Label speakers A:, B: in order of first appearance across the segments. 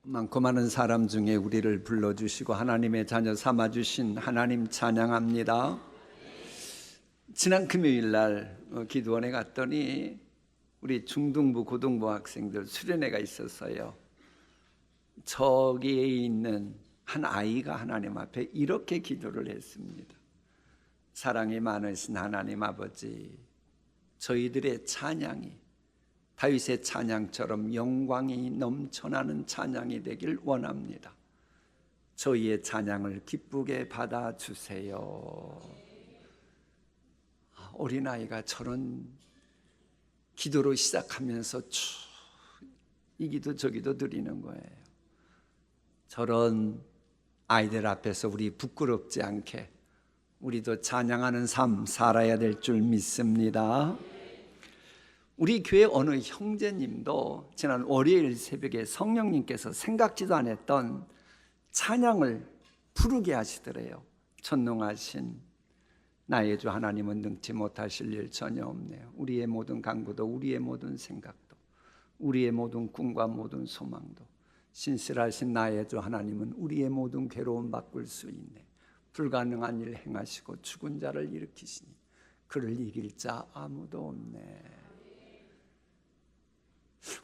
A: 많고 많은 사람 중에 우리를 불러주시고 하나님의 자녀 삼아주신 하나님 찬양합니다. 지난 금요일 날 기도원에 갔더니 우리 중등부 고등부 학생들 수련회가 있었어요. 저기에 있는 한 아이가 하나님 앞에 이렇게 기도를 했습니다. 사랑이 많으신 하나님 아버지, 저희들의 찬양이 다윗의 찬양처럼 영광이 넘쳐나는 찬양이 되길 원합니다. 저희의 찬양을 기쁘게 받아주세요. 어린아이가 저런 기도로 시작하면서 쭉 이기도 저기도 드리는 거예요. 저런 아이들 앞에서 우리 부끄럽지 않게 우리도 찬양하는 삶 살아야 될 줄 믿습니다. 우리 교회 어느 형제님도 지난 월요일 새벽에 성령님께서 생각지도 않았던 찬양을 부르게 하시더래요. 전능하신 나의 주 하나님은 능치 못하실 일 전혀 없네요. 우리의 모든 간구도, 우리의 모든 생각도, 우리의 모든 꿈과 모든 소망도 신실하신 나의 주 하나님은 우리의 모든 괴로움 바꿀 수 있네. 불가능한 일 행하시고 죽은 자를 일으키시니 그를 이길 자 아무도 없네.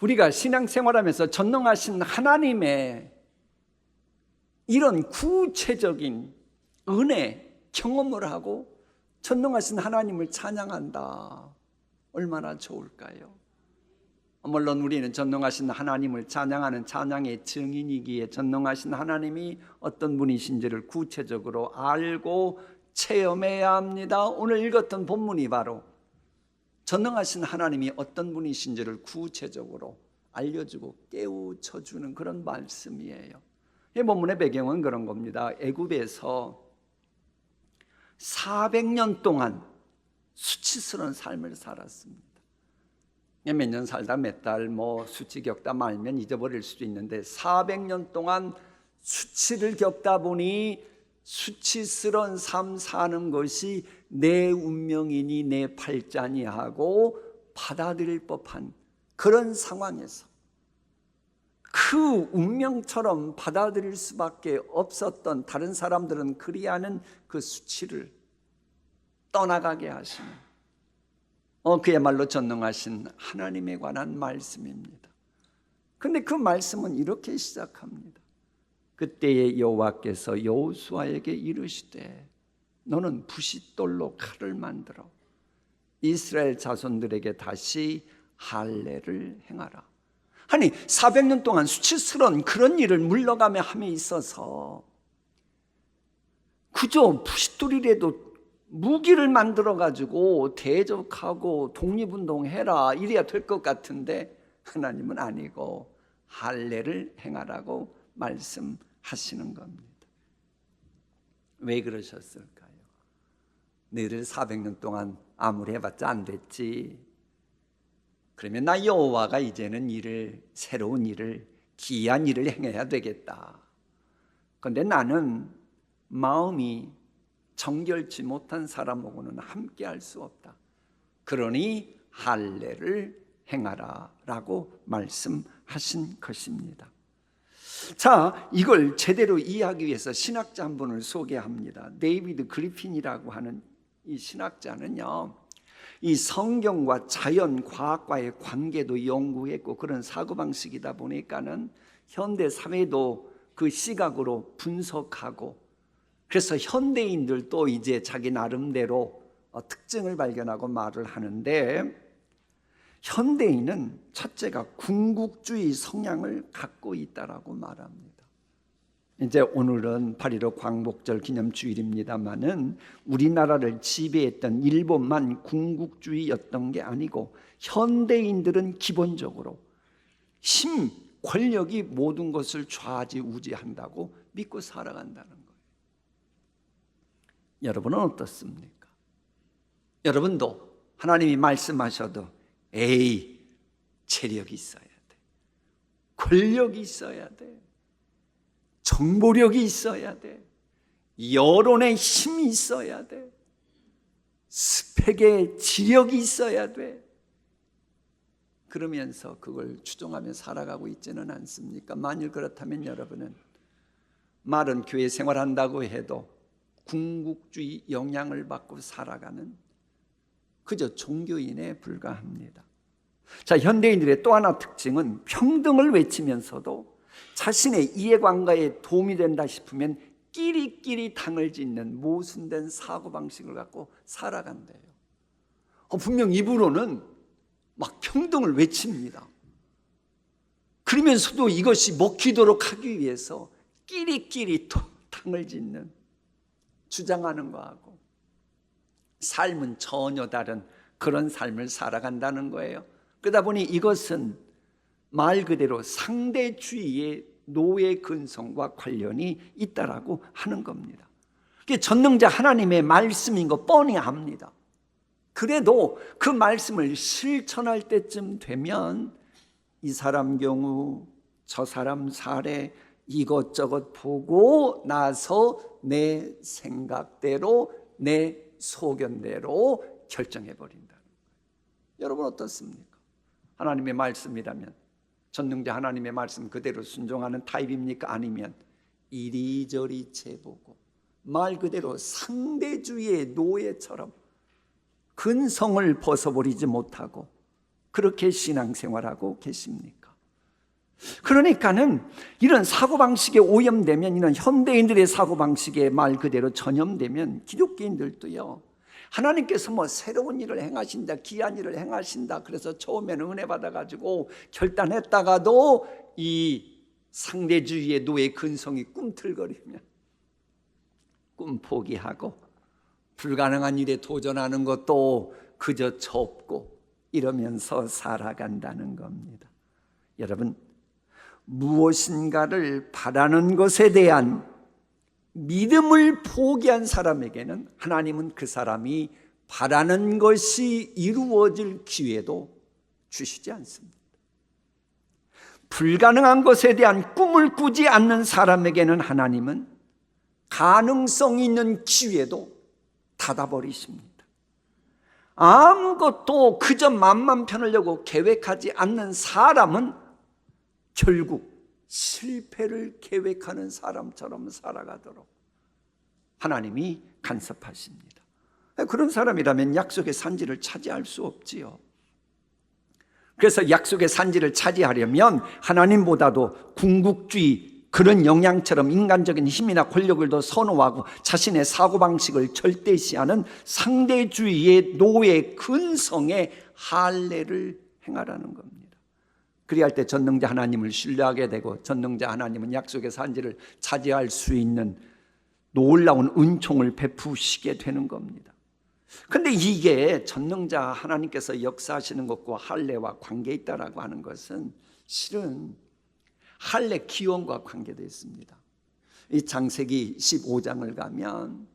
A: 우리가 신앙생활하면서 전능하신 하나님의 이런 구체적인 은혜 경험을 하고 전능하신 하나님을 찬양한다. 얼마나 좋을까요? 물론 우리는 전능하신 하나님을 찬양하는 찬양의 증인이기에 전능하신 하나님이 어떤 분이신지를 구체적으로 알고 체험해야 합니다. 오늘 읽었던 본문이 바로 전능하신 하나님이 어떤 분이신지를 구체적으로 알려주고 깨우쳐주는 그런 말씀이에요. 이 본문의 배경은 그런 겁니다. 애굽에서 400년 동안 수치스러운 삶을 살았습니다. 몇 년 살다 몇 달 수치 겪다 말면 잊어버릴 수도 있는데 400년 동안 수치를 겪다 보니 수치스러운 삶 사는 것이 내 운명이니 내 팔자니 하고 받아들일 법한 그런 상황에서 그 운명처럼 받아들일 수밖에 없었던 다른 사람들은 그리하는 그 수치를 떠나가게 하시는 그야말로 전능하신 하나님에 관한 말씀입니다. 그런데 그 말씀은 이렇게 시작합니다. 그때의 여호와께서 여호수아에게 이르시되 너는 부싯돌로 칼을 만들어 이스라엘 자손들에게 다시 할례를 행하라. 아니 400년 동안 수치스러운 그런 일을 물러가며 함에 있어서 그저 부싯돌이라도 무기를 만들어 가지고 대적하고 독립운동해라 이래야 될 것 같은데 하나님은 아니고 할례를 행하라고 말씀하시는 겁니다. 왜 그러셨을까요? 너희들 400년 동안 아무리 해봤자 안 됐지. 그러면 나 여호와가 이제는 새로운 일을 기이한 일을 행해야 되겠다. 그런데 나는 마음이 정결치 못한 사람하고는 함께 할 수 없다. 그러니 할례를 행하라 라고 말씀하신 것입니다. 자, 이걸 제대로 이해하기 위해서 신학자 한 분을 소개합니다. 데이비드 그리핀이라고 하는 이 신학자는요, 이 성경과 자연, 과학과의 관계도 연구했고 그런 사고방식이다 보니까는 현대 사회도 그 시각으로 분석하고 그래서 현대인들도 이제 자기 나름대로 특징을 발견하고 말을 하는데 현대인은 첫째가 궁극주의 성향을 갖고 있다라고 말합니다. 이제 오늘은 8.15 광복절 기념주일입니다만은 우리나라를 지배했던 일본만 궁극주의였던 게 아니고 현대인들은 기본적으로 힘, 권력이 모든 것을 좌지우지한다고 믿고 살아간다는 거예요. 여러분은 어떻습니까? 여러분도 하나님이 말씀하셔도 체력이 있어야 돼, 권력이 있어야 돼, 정보력이 있어야 돼, 여론의 힘이 있어야 돼, 스펙의 지력이 있어야 돼, 그러면서 그걸 추종하며 살아가고 있지는 않습니까? 만일 그렇다면 여러분은 말은 교회 생활한다고 해도 궁극주의 영향을 받고 살아가는 그저 종교인에 불과합니다. 자, 현대인들의 또 하나 특징은 평등을 외치면서도 자신의 이해관계에 도움이 된다 싶으면 끼리끼리 당을 짓는 모순된 사고방식을 갖고 살아간대요. 분명 입으로는 막 평등을 외칩니다. 그러면서도 이것이 먹히도록 하기 위해서 끼리끼리 또 당을 짓는, 주장하는 거하고 삶은 전혀 다른 그런 삶을 살아간다는 거예요. 그러다 보니 이것은 말 그대로 상대주의의 노예 근성과 관련이 있다라고 하는 겁니다. 그게 전능자 하나님의 말씀인 거 뻔히 압니다. 그래도 그 말씀을 실천할 때쯤 되면 이 사람 경우, 저 사람 사례, 이것저것 보고 나서 내 생각대로, 내 소견대로 결정해버린다는 거예요. 여러분 어떻습니까? 하나님의 말씀이라면 전능자 하나님의 말씀 그대로 순종하는 타입입니까? 아니면 이리저리 재보고 말 그대로 상대주의의 노예처럼 근성을 벗어버리지 못하고 그렇게 신앙생활하고 계십니까? 그러니까는 이런 사고방식에 오염되면, 이런 현대인들의 사고방식에 말 그대로 전염되면 기독교인들도요, 하나님께서 뭐 새로운 일을 행하신다, 귀한 일을 행하신다, 그래서 처음에는 은혜 받아가지고 결단했다가도 이 상대주의의 노예 근성이 꿈틀거리면 꿈 포기하고 불가능한 일에 도전하는 것도 그저 접고 이러면서 살아간다는 겁니다. 여러분, 무엇인가를 바라는 것에 대한 믿음을 포기한 사람에게는 하나님은 그 사람이 바라는 것이 이루어질 기회도 주시지 않습니다. 불가능한 것에 대한 꿈을 꾸지 않는 사람에게는 하나님은 가능성 있는 기회도 닫아버리십니다. 아무것도 그저 맘만 편하려고 계획하지 않는 사람은 결국 실패를 계획하는 사람처럼 살아가도록 하나님이 간섭하십니다. 그런 사람이라면 약속의 산지를 차지할 수 없지요. 그래서 약속의 산지를 차지하려면 하나님보다도 궁극주의, 그런 영향처럼 인간적인 힘이나 권력을 더 선호하고 자신의 사고방식을 절대시하는 상대주의의 노예 근성의 할례를 행하라는 겁니다. 그리할 때 전능자 하나님을 신뢰하게 되고 전능자 하나님은 약속의 산지를 차지할 수 있는 놀라운 은총을 베푸시게 되는 겁니다. 그런데 이게 전능자 하나님께서 역사하시는 것과 할례와 관계 있다라고 하는 것은 실은 할례 기원과 관계되어 있습니다. 이 창세기 15장을 가면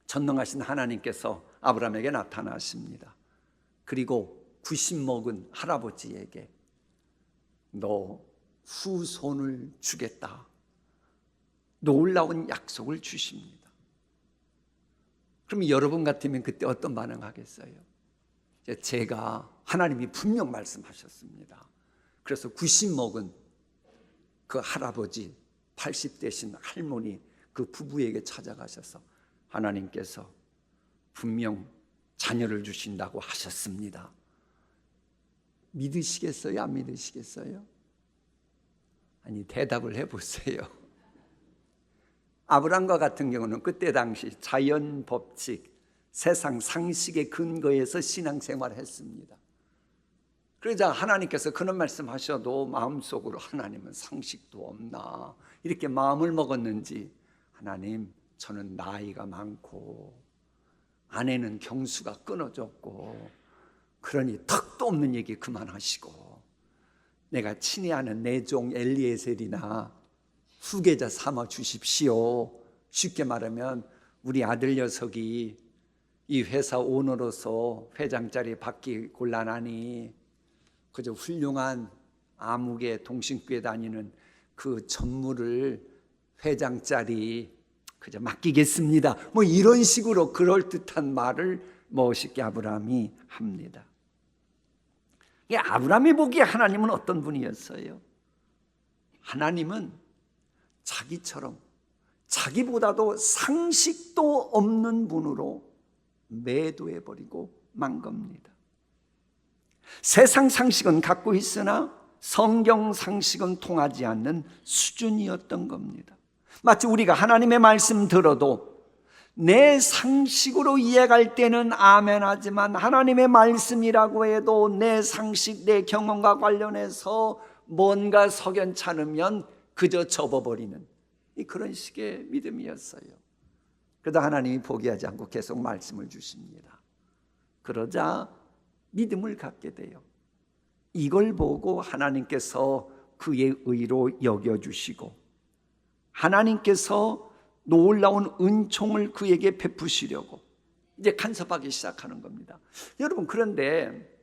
A: 전능하신 하나님께서 아브라함에게 나타나십니다. 그리고 90 먹은 할아버지에게 너 후손을 주겠다, 놀라운 약속을 주십니다. 그럼 여러분 같으면 그때 어떤 반응하겠어요? 제가 하나님이 분명 말씀하셨습니다. 그래서 90 먹은 그 할아버지, 80 되신 할머니, 그 부부에게 찾아가셔서 하나님께서 분명 자녀를 주신다고 하셨습니다. 믿으시겠어요? 안 믿으시겠어요? 아니, 대답을 해보세요. 아브라함과 같은 경우는 그때 당시 자연 법칙, 세상 상식의 근거에서 신앙생활을 했습니다. 그러자 하나님께서 그런 말씀하셔도 마음속으로 하나님은 상식도 없나 이렇게 마음을 먹었는지, 하나님 저는 나이가 많고 아내는 경수가 끊어졌고 그러니 턱도 없는 얘기 그만하시고 내가 친히 아는 내 종 엘리에셀이나 후계자 삼아 주십시오. 쉽게 말하면 우리 아들 녀석이 이 회사 오너로서 회장 자리 받기 곤란하니 그저 훌륭한 아무개 동신교회 다니는 그 전무를 회장 자리 그저 맡기겠습니다. 뭐 이런 식으로 그럴듯한 말을 멋있게 아브라함이 합니다. 이 아브라함이 보기에 하나님은 어떤 분이었어요? 하나님은 자기처럼 자기보다도 상식도 없는 분으로 매도해버리고 만 겁니다. 세상 상식은 갖고 있으나 성경 상식은 통하지 않는 수준이었던 겁니다. 마치 우리가 하나님의 말씀 들어도 내 상식으로 이해할 때는 아멘 하지만 하나님의 말씀이라고 해도 내 상식, 내 경험과 관련해서 뭔가 석연찮으면 그저 접어버리는 그런 식의 믿음이었어요. 그러다 하나님이 포기하지 않고 계속 말씀을 주십니다. 그러자 믿음을 갖게 돼요. 이걸 보고 하나님께서 그의 의로 여겨주시고 하나님께서 놀라운 은총을 그에게 베푸시려고 이제 간섭하기 시작하는 겁니다. 여러분, 그런데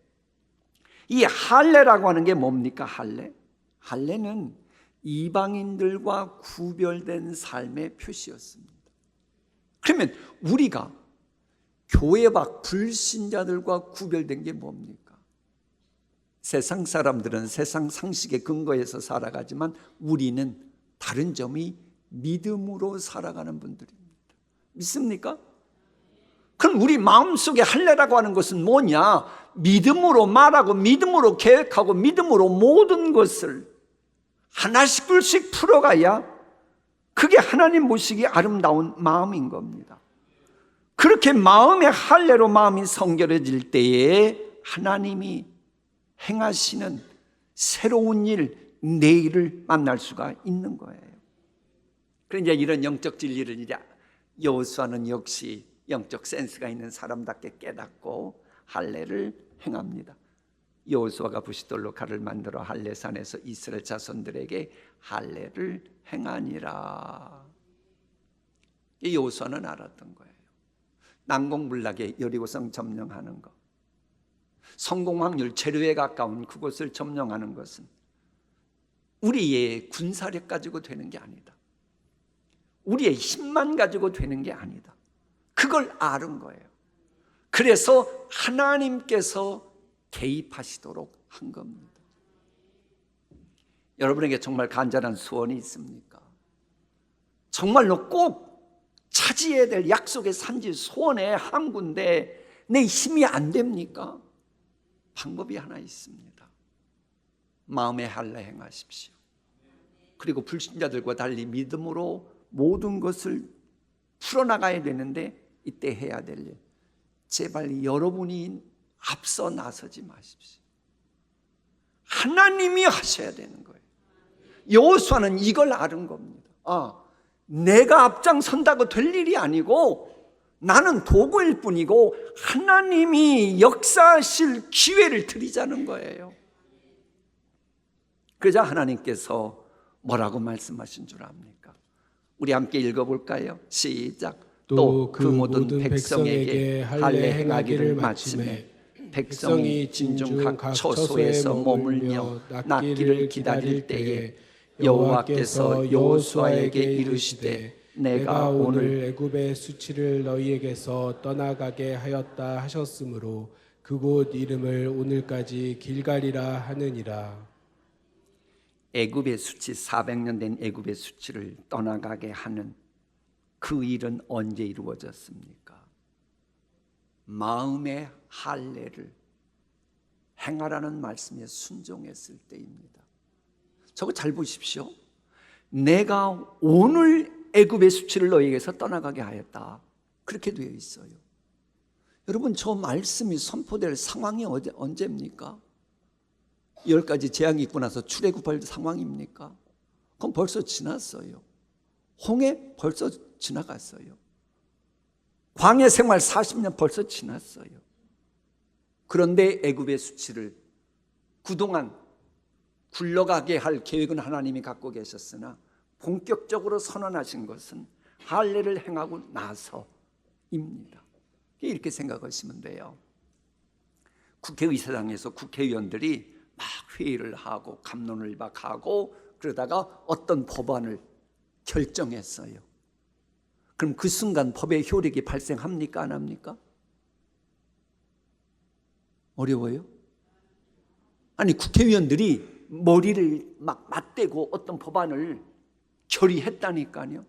A: 이 할례라고 하는 게 뭡니까? 할례는 이방인들과 구별된 삶의 표시였습니다. 그러면 우리가 교회 밖 불신자들과 구별된 게 뭡니까? 세상 사람들은 세상 상식에 근거해서 살아가지만 우리는 다른 점이 믿음으로 살아가는 분들입니다. 믿습니까? 그럼 우리 마음속에 할례라고 하는 것은 뭐냐? 믿음으로 말하고 믿음으로 계획하고 믿음으로 모든 것을 하나씩 둘씩 풀어가야 그게 하나님 보시기에 아름다운 마음인 겁니다. 그렇게 마음의 할례로 마음이 성결해질 때에 하나님이 행하시는 새로운 일, 내일을 만날 수가 있는 거예요. 그런데 이런 영적 진리를 이제 여호수아는 역시 영적 센스가 있는 사람답게 깨닫고 할례를 행합니다. 여호수아가 부싯돌로 칼을 만들어 할례산에서 이스라엘 자손들에게 할례를 행하니라. 이 여호수아는 알았던 거예요. 난공불락에 여리고성 점령하는 것, 성공 확률 제로에 가까운 그곳을 점령하는 것은 우리의 군사력 가지고 되는 게 아니다. 우리의 힘만 가지고 되는 게 아니다. 그걸 아는 거예요. 그래서 하나님께서 개입하시도록 한 겁니다. 여러분에게 정말 간절한 소원이 있습니까? 정말로 꼭 차지해야 될 약속의 산지 소원의 한 군데 내 힘이 안 됩니까? 방법이 하나 있습니다. 마음의 할례 행하십시오. 그리고 불신자들과 달리 믿음으로 모든 것을 풀어나가야 되는데 이때 해야 될 일, 제발 여러분이 앞서 나서지 마십시오. 하나님이 하셔야 되는 거예요. 여호수아는 이걸 아는 겁니다. 내가 앞장선다고 될 일이 아니고 나는 도구일 뿐이고 하나님이 역사하실 기회를 드리자는 거예요. 그러자 하나님께서 뭐라고 말씀하신 줄 압니까? 우리 함께 읽어볼까요? 시작. 또 그 모든 백성에게 할례 행하기를 마치매 백성이 진중 각 처소에서 머물며 낫기를 기다릴 때에 여호와께서 여호수아에게 이르시되 내가 오늘
B: 애굽의 수치를 너희에게서 떠나가게 하였다 하셨으므로 그곳 이름을 오늘까지 길갈이라 하느니라.
A: 애굽의 수치, 400년 된 애굽의 수치를 떠나가게 하는 그 일은 언제 이루어졌습니까? 마음의 할례를 행하라는 말씀에 순종했을 때입니다. 저거 잘 보십시오. 내가 오늘 애굽의 수치를 너희에게서 떠나가게 하였다. 그렇게 되어 있어요. 여러분, 저 말씀이 선포될 상황이 언제입니까? 10가지 재앙이 있고 나서 출애굽할 상황입니까? 그건 벌써 지났어요. 홍해 벌써 지나갔어요. 광야 생활 40년 벌써 지났어요. 그런데 애굽의 수치를 그동안 굴러가게 할 계획은 하나님이 갖고 계셨으나 본격적으로 선언하신 것은 할례를 행하고 나서입니다. 이렇게 생각하시면 돼요. 국회의사당에서 국회의원들이 막 회의를 하고 갑론을 막 하고 그러다가 어떤 법안을 결정했어요. 그럼 그 순간 법의 효력이 발생합니까? 안 합니까? 어려워요? 아니 국회의원들이 머리를 막 맞대고 어떤 법안을 결의했다니까요.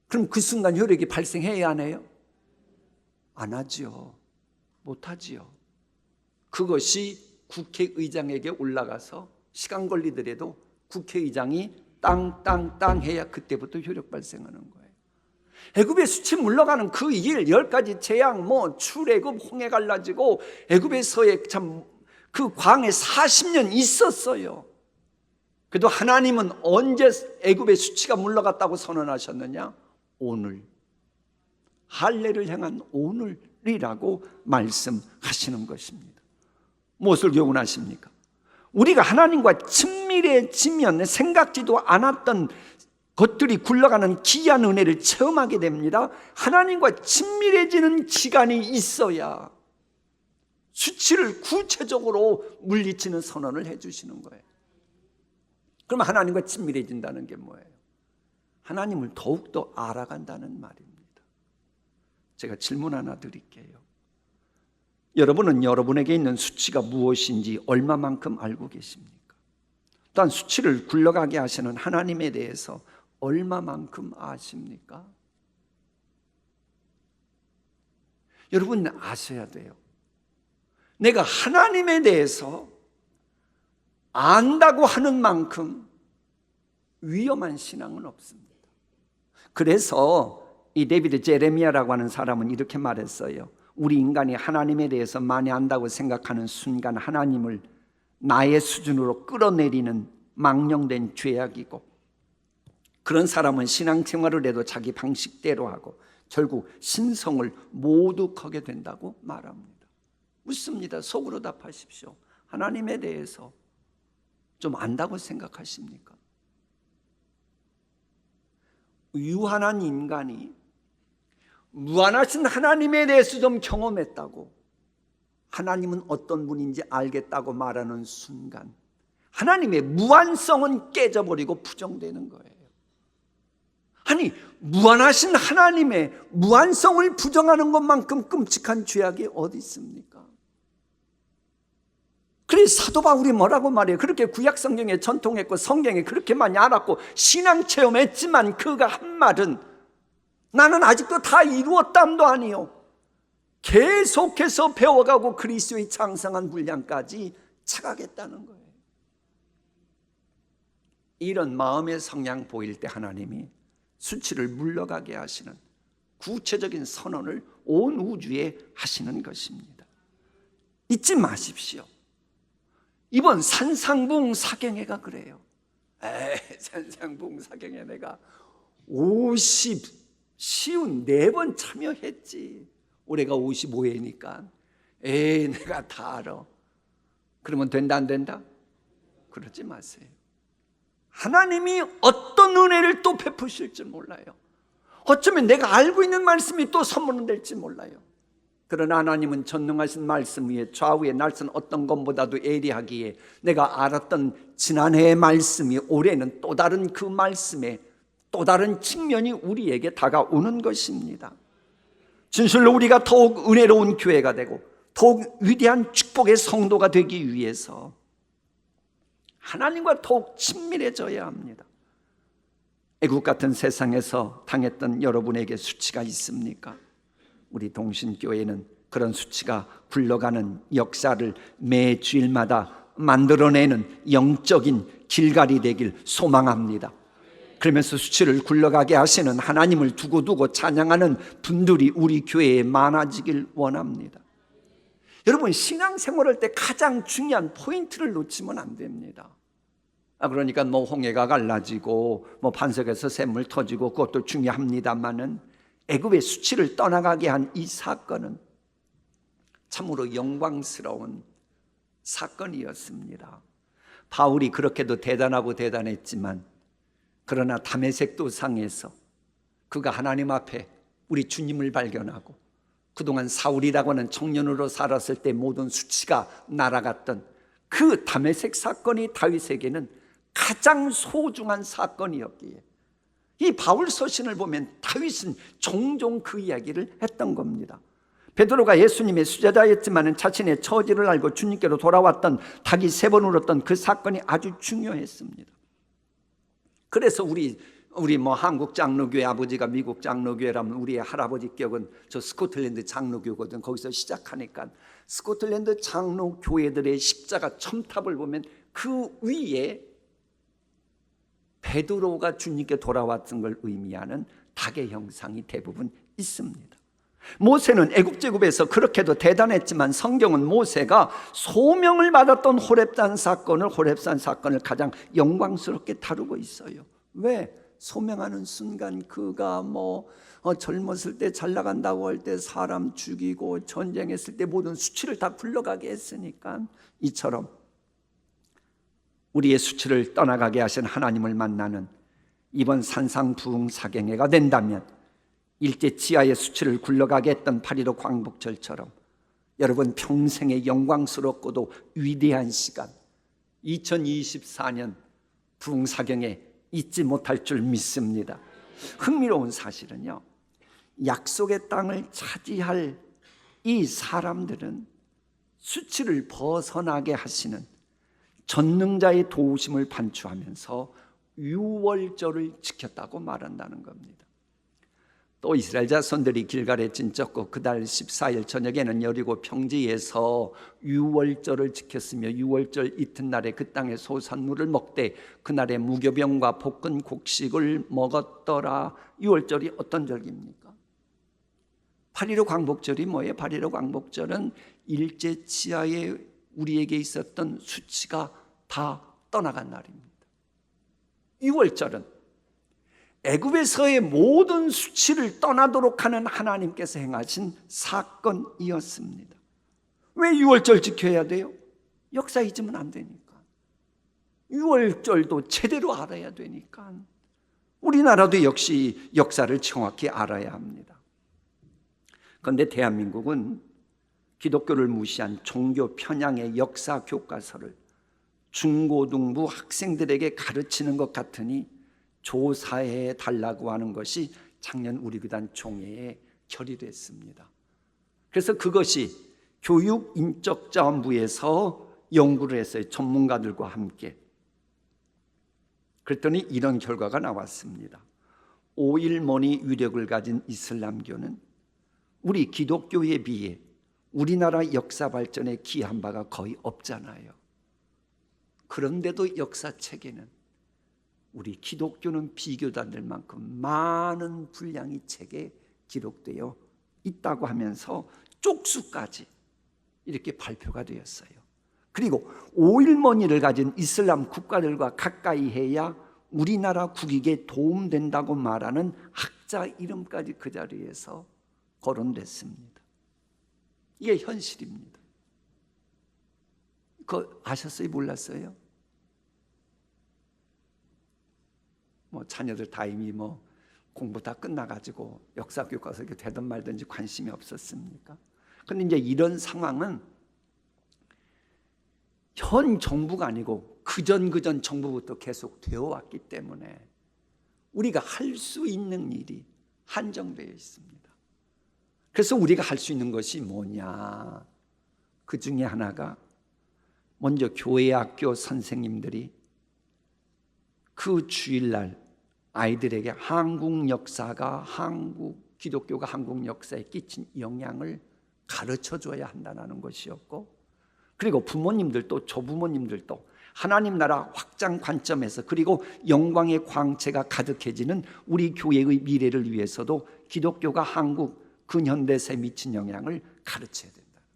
A: 그럼 그 순간 효력이 발생해야 하나요? 안 하지요. 못하지요. 그것이 국회의장에게 올라가서 시간 걸리더라도 국회의장이 땅 해야 그때부터 효력 발생하는 거예요. 애굽의 수치 물러가는 그 일, 10가지 재앙, 출애굽, 홍해 갈라지고 애굽에서의 참 그 광에 40년 있었어요. 그래도 하나님은 언제 애굽의 수치가 물러갔다고 선언하셨느냐? 오늘, 할례를 향한 오늘이라고 말씀하시는 것입니다. 무엇을 교훈하십니까? 우리가 하나님과 친밀해지면 생각지도 않았던 것들이 굴러가는 귀한 은혜를 체험하게 됩니다. 하나님과 친밀해지는 기간이 있어야 수치를 구체적으로 물리치는 선언을 해주시는 거예요. 그럼 하나님과 친밀해진다는 게 뭐예요? 하나님을 더욱더 알아간다는 말입니다. 제가 질문 하나 드릴게요. 여러분은 여러분에게 있는 수치가 무엇인지 얼마만큼 알고 계십니까? 또한 수치를 굴러가게 하시는 하나님에 대해서 얼마만큼 아십니까? 여러분 아셔야 돼요. 내가 하나님에 대해서 안다고 하는 만큼 위험한 신앙은 없습니다. 그래서 이 데비드 제레미야라고 하는 사람은 이렇게 말했어요. 우리 인간이 하나님에 대해서 많이 안다고 생각하는 순간 하나님을 나의 수준으로 끌어내리는 망령된 죄악이고, 그런 사람은 신앙생활을 해도 자기 방식대로 하고 결국 신성을 모독하게 된다고 말합니다. 묻습니다. 속으로 답하십시오. 하나님에 대해서 좀 안다고 생각하십니까? 유한한 인간이 무한하신 하나님에 대해서 좀 경험했다고, 하나님은 어떤 분인지 알겠다고 말하는 순간 하나님의 무한성은 깨져버리고 부정되는 거예요. 아니, 무한하신 하나님의 무한성을 부정하는 것만큼 끔찍한 죄악이 어디 있습니까? 그래서 사도 바울이 뭐라고 말해요? 그렇게 구약 성경에 전통했고 성경에 그렇게 많이 알았고 신앙 체험했지만 그가 한 말은 나는 아직도 다 이루었담도 아니요, 계속해서 배워가고 그리스도의 장성한 분량까지 차가겠다는 거예요. 이런 마음의 성향 보일 때 하나님이 수치를 물러가게 하시는 구체적인 선언을 온 우주에 하시는 것입니다. 잊지 마십시오. 이번 산상봉 사경회가 그래요. 산상봉 사경회 내가 54번 참여했지. 올해가 55회니까 내가 다 알아. 그러면 된다 안 된다? 그러지 마세요. 하나님이 어떤 은혜를 또 베푸실지 몰라요. 어쩌면 내가 알고 있는 말씀이 또 선물될지 몰라요. 그러나 하나님은 전능하신 말씀 위에 좌우에 날선 어떤 것보다도 예리하기에 내가 알았던 지난해의 말씀이 올해는 또 다른 그 말씀의 또 다른 측면이 우리에게 다가오는 것입니다. 진실로 우리가 더욱 은혜로운 교회가 되고 더욱 위대한 축복의 성도가 되기 위해서 하나님과 더욱 친밀해져야 합니다. 애국 같은 세상에서 당했던 여러분에게 수치가 있습니까? 우리 동신교회는 그런 수치가 굴러가는 역사를 매 주일마다 만들어내는 영적인 길갈이 되길 소망합니다. 그러면서 수치를 굴러가게 하시는 하나님을 두고두고 찬양하는 분들이 우리 교회에 많아지길 원합니다. 여러분, 신앙생활할 때 가장 중요한 포인트를 놓치면 안 됩니다. 그러니까 홍해가 갈라지고 반석에서 샘물 터지고 그것도 중요합니다만은 애굽의 수치를 떠나가게 한 이 사건은 참으로 영광스러운 사건이었습니다. 바울이 그렇게도 대단하고 대단했지만 그러나 다메섹 도상에서 그가 하나님 앞에 우리 주님을 발견하고 그동안 사울이라고 하는 청년으로 살았을 때 모든 수치가 날아갔던 그 다메섹 사건이 다윗에게는 가장 소중한 사건이었기에 이 바울 서신을 보면 다윗은 종종 그 이야기를 했던 겁니다. 베드로가 예수님의 수제자였지만 자신의 처지를 알고 주님께로 돌아왔던, 닭이 3번 울었던 그 사건이 아주 중요했습니다. 그래서 우리 한국 장로교회 아버지가 미국 장로교회라면 우리의 할아버지 격은 저 스코틀랜드 장로교거든. 거기서 시작하니까 스코틀랜드 장로교회들의 십자가 첨탑을 보면 그 위에 베드로가 주님께 돌아왔던 걸 의미하는 닭의 형상이 대부분 있습니다. 모세는 애국제국에서 그렇게도 대단했지만 성경은 모세가 소명을 받았던 호렙산 사건을 가장 영광스럽게 다루고 있어요. 왜? 소명하는 순간 그가 젊었을 때 잘 나간다고 할 때 사람 죽이고 전쟁했을 때 모든 수치를 다 굴러가게 했으니까, 이처럼 우리의 수치를 떠나가게 하신 하나님을 만나는 이번 산상부흥사경회가 된다면 일제 치하의 수치를 굴러가게 했던 8.15 광복절처럼 여러분 평생의 영광스럽고도 위대한 시간 2024년 부흥사경회 잊지 못할 줄 믿습니다. 흥미로운 사실은요, 약속의 땅을 차지할 이 사람들은 수치를 벗어나게 하시는 전능자의 도우심을 반추하면서 유월절을 지켰다고 말한다는 겁니다. 또 이스라엘 자손들이 길갈에 진쳤고 그달 14일 저녁에는 여리고 평지에서 유월절을 지켰으며 유월절 이튿날에 그 땅의 소산물을 먹되 그날에 무교병과 볶은 곡식을 먹었더라. 유월절이 어떤 절기입니까? 8.15 광복절이 뭐예요? 8.15 광복절은 일제 치하에 우리에게 있었던 수치가 다 떠나간 날입니다. 유월절은 애굽에서의 모든 수치를 떠나도록 하는 하나님께서 행하신 사건이었습니다. 왜 유월절 지켜야 돼요? 역사 잊으면 안 되니까. 유월절도 제대로 알아야 되니까. 우리나라도 역시 역사를 정확히 알아야 합니다. 그런데 대한민국은 기독교를 무시한 종교 편향의 역사 교과서를 중고등부 학생들에게 가르치는 것 같으니 조사해 달라고 하는 것이 작년 우리 교단 총회에 결의됐습니다. 그래서 그것이 교육인적자원부에서 연구를 했어요. 전문가들과 함께. 그랬더니 이런 결과가 나왔습니다. 5.1머니 위력을 가진 이슬람교는 우리 기독교에 비해 우리나라 역사 발전에 기여한 바가 거의 없잖아요. 그런데도 역사책에는 우리 기독교는 비교단들만큼 많은 분량의 책에 기록되어 있다고 하면서 쪽수까지 이렇게 발표가 되었어요. 그리고 5.1머니를 가진 이슬람 국가들과 가까이 해야 우리나라 국익에 도움된다고 말하는 학자 이름까지 그 자리에서 거론됐습니다. 이게 현실입니다. 그거 아셨어요? 몰랐어요? 자녀들 다 이미 공부 다 끝나가지고 역사 교과서 이렇게 되든 말든지 관심이 없었습니까? 그런데 이제 이런 상황은 현 정부가 아니고 그전 정부부터 계속 되어 왔기 때문에 우리가 할 수 있는 일이 한정되어 있습니다. 그래서 우리가 할 수 있는 것이 뭐냐? 그 중에 하나가 먼저 교회 학교 선생님들이 그 주일날 아이들에게 한국 역사가 기독교가 한국 역사에 끼친 영향을 가르쳐줘야 한다는 것이었고, 그리고 부모님들도 조부모님들도 하나님 나라 확장 관점에서 그리고 영광의 광채가 가득해지는 우리 교회의 미래를 위해서도 기독교가 한국 근현대사에 미친 영향을 가르쳐야 된다는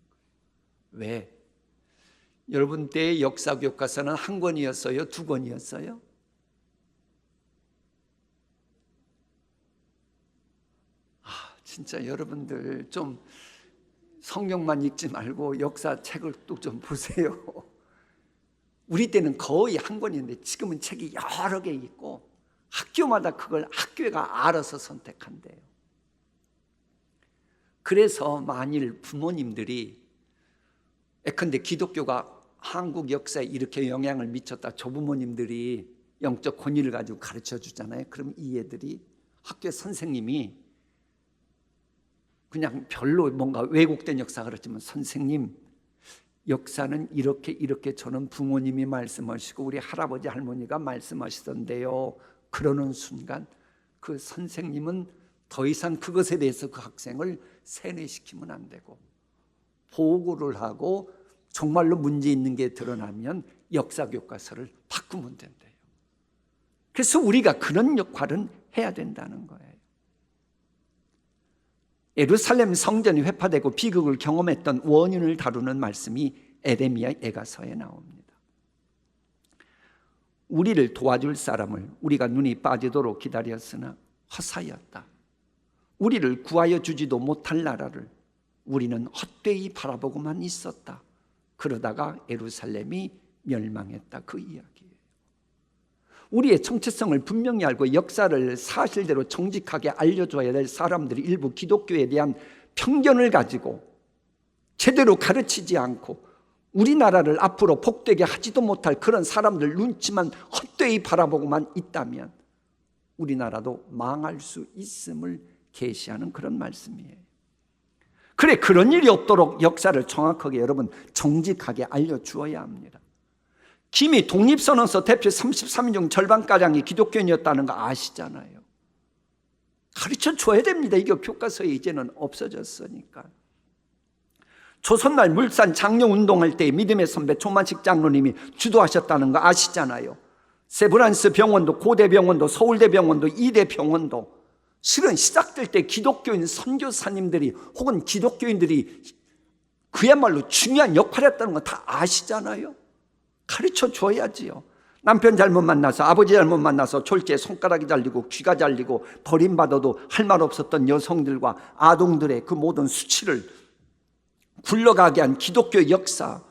A: 거예요. 왜? 여러분 때의 역사 교과서는 한 권이었어요? 두 권이었어요? 진짜 여러분들 좀 성경만 읽지 말고 역사책을 또 좀 보세요. 우리 때는 거의 한 권인데 지금은 책이 여러 개 있고 학교마다 그걸 학교가 알아서 선택한대요. 그래서 만일 부모님들이 예컨대 기독교가 한국 역사에 이렇게 영향을 미쳤다, 조부모님들이 영적 권위를 가지고 가르쳐 주잖아요. 그럼 이 애들이 학교 선생님이 그냥 별로 뭔가 왜곡된 역사가 그렇지만 선생님, 역사는 이렇게 저는 부모님이 말씀하시고 우리 할아버지 할머니가 말씀하시던데요. 그러는 순간 그 선생님은 더 이상 그것에 대해서 그 학생을 세뇌시키면 안 되고 보고를 하고 정말로 문제 있는 게 드러나면 역사 교과서를 바꾸면 된대요. 그래서 우리가 그런 역할은 해야 된다는 거예요. 예루살렘 성전이 회파되고 비극을 경험했던 원인을 다루는 말씀이 에레미야 예가서에 나옵니다. 우리를 도와줄 사람을 우리가 눈이 빠지도록 기다렸으나 허사였다. 우리를 구하여 주지도 못할 나라를 우리는 헛되이 바라보고만 있었다. 그러다가 예루살렘이 멸망했다. 그 이야기예요. 우리의 정체성을 분명히 알고 역사를 사실대로 정직하게 알려줘야 될 사람들이 일부 기독교에 대한 편견을 가지고 제대로 가르치지 않고 우리나라를 앞으로 복되게 하지도 못할 그런 사람들 눈치만 헛되이 바라보고만 있다면 우리나라도 망할 수 있음을 계시하는 그런 말씀이에요. 그래, 그런 일이 없도록 역사를 정확하게 여러분 정직하게 알려주어야 합니다. 김이 독립선언서 대표 33인 중 절반가량이 기독교인이었다는 거 아시잖아요. 가르쳐 줘야 됩니다. 이게 교과서에 이제는 없어졌으니까. 조선날 물산 장려운동할 때 믿음의 선배 조만식 장로님이 주도하셨다는 거 아시잖아요. 세브란스 병원도 고대병원도 서울대병원도 이대병원도 실은 시작될 때 기독교인 선교사님들이 혹은 기독교인들이 그야말로 중요한 역할을 했다는 거 다 아시잖아요. 가르쳐 줘야지요. 남편 잘못 만나서 아버지 잘못 만나서 졸지에 손가락이 잘리고 귀가 잘리고 버림받아도 할 말 없었던 여성들과 아동들의 그 모든 수치를 굴러가게 한 기독교 역사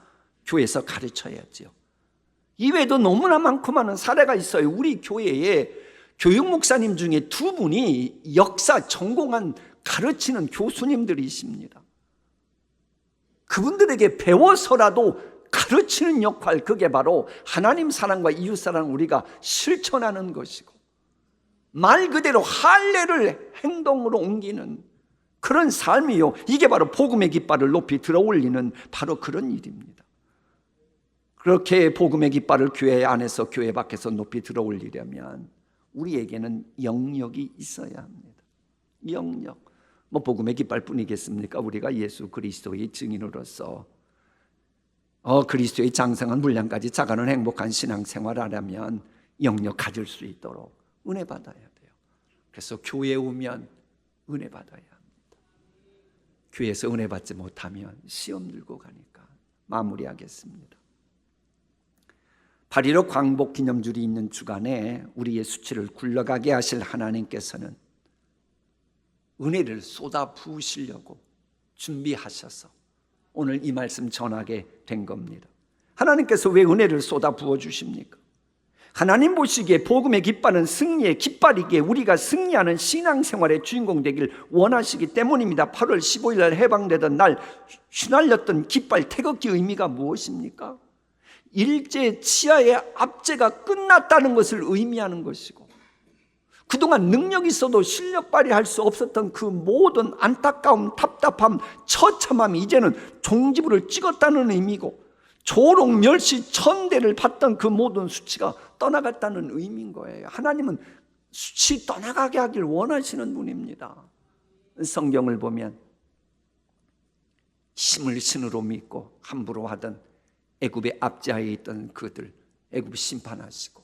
A: 교회에서 가르쳐야지요. 이외에도 너무나 많고 많은 사례가 있어요. 우리 교회에 교육 목사님 중에 두 분이 역사 전공한 가르치는 교수님들이십니다. 그분들에게 배워서라도 가르치는 역할, 그게 바로 하나님 사랑과 이웃 사랑을 우리가 실천하는 것이고 말 그대로 할례를 행동으로 옮기는 그런 삶이요, 이게 바로 복음의 깃발을 높이 들어올리는 바로 그런 일입니다. 그렇게 복음의 깃발을 교회 안에서 교회 밖에서 높이 들어올리려면 우리에게는 영역이 있어야 합니다. 영역, 뭐 복음의 깃발뿐이겠습니까? 우리가 예수 그리스도의 증인으로서 그리스도의 장성한 분량까지 자가는 행복한 신앙생활을 하려면 영역 가질 수 있도록 은혜 받아야 돼요. 그래서 교회에 오면 은혜 받아야 합니다. 교회에서 은혜 받지 못하면 시험 들고 가니까. 마무리하겠습니다. 8.15 광복 기념주일이 있는 주간에 우리의 수치를 굴러가게 하실 하나님께서는 은혜를 쏟아 부으시려고 준비하셔서 오늘 이 말씀 전하게 된 겁니다. 하나님께서 왜 은혜를 쏟아 부어주십니까? 하나님 보시기에 복음의 깃발은 승리의 깃발이기에 우리가 승리하는 신앙생활의 주인공 되길 원하시기 때문입니다. 8월 15일 날 해방되던 날 휘날렸던 깃발 태극기 의미가 무엇입니까? 일제 치하의 압제가 끝났다는 것을 의미하는 것이고, 그동안 능력 있어도 실력 발휘할 수 없었던 그 모든 안타까움, 답답함, 처참함이 이제는 종지부를 찍었다는 의미고, 조롱, 멸시, 천대를 받던 그 모든 수치가 떠나갔다는 의미인 거예요. 하나님은 수치 떠나가게 하길 원하시는 분입니다. 성경을 보면 힘을 신으로 믿고 함부로 하던 애굽의 압제하에 있던 그들, 애굽 심판하시고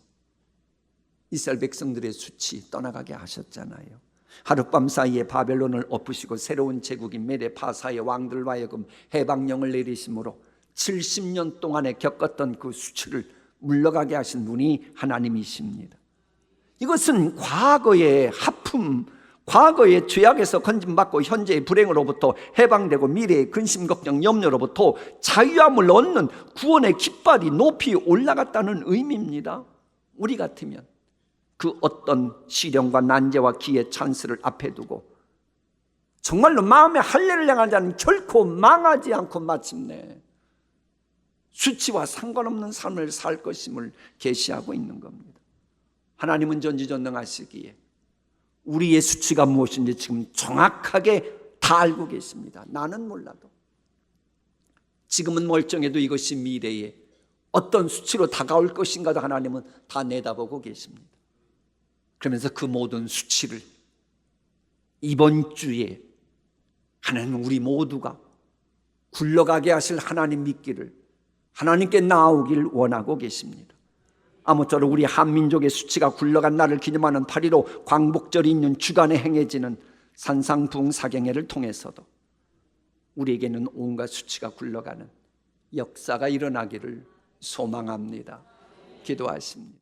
A: 이스라엘 백성들의 수치 떠나가게 하셨잖아요. 하룻밤 사이에 바벨론을 엎으시고 새로운 제국인 메데 파사의 왕들과 하여금 해방령을 내리심으로 70년 동안에 겪었던 그 수치를 물러가게 하신 분이 하나님이십니다. 이것은 과거의 하품, 과거의 죄악에서 건짐받고 현재의 불행으로부터 해방되고 미래의 근심, 걱정, 염려로부터 자유함을 얻는 구원의 깃발이 높이 올라갔다는 의미입니다. 우리 같으면 그 어떤 시련과 난제와 기회, 찬스를 앞에 두고 정말로 마음의 할례를 향한 자는 결코 망하지 않고 마침내 수치와 상관없는 삶을 살 것임을 계시하고 있는 겁니다. 하나님은 전지전능하시기에 우리의 수치가 무엇인지 지금 정확하게 다 다 알고 계십니다. 나는 몰라도. 지금은 멀쩡해도 이것이 미래에 어떤 수치로 다가올 것인가도 하나님은 다 내다보고 계십니다. 그러면서 그 모든 수치를 이번 주에 하나님 우리 모두가 굴러가게 하실 하나님 믿기를 하나님께 나오길 원하고 계십니다. 아무쪼록 우리 한민족의 수치가 굴러간 날을 기념하는 8.15 광복절이 있는 주간에 행해지는 산상부흥사경회를 통해서도 우리에게는 온갖 수치가 굴러가는 역사가 일어나기를 소망합니다. 기도하십니다.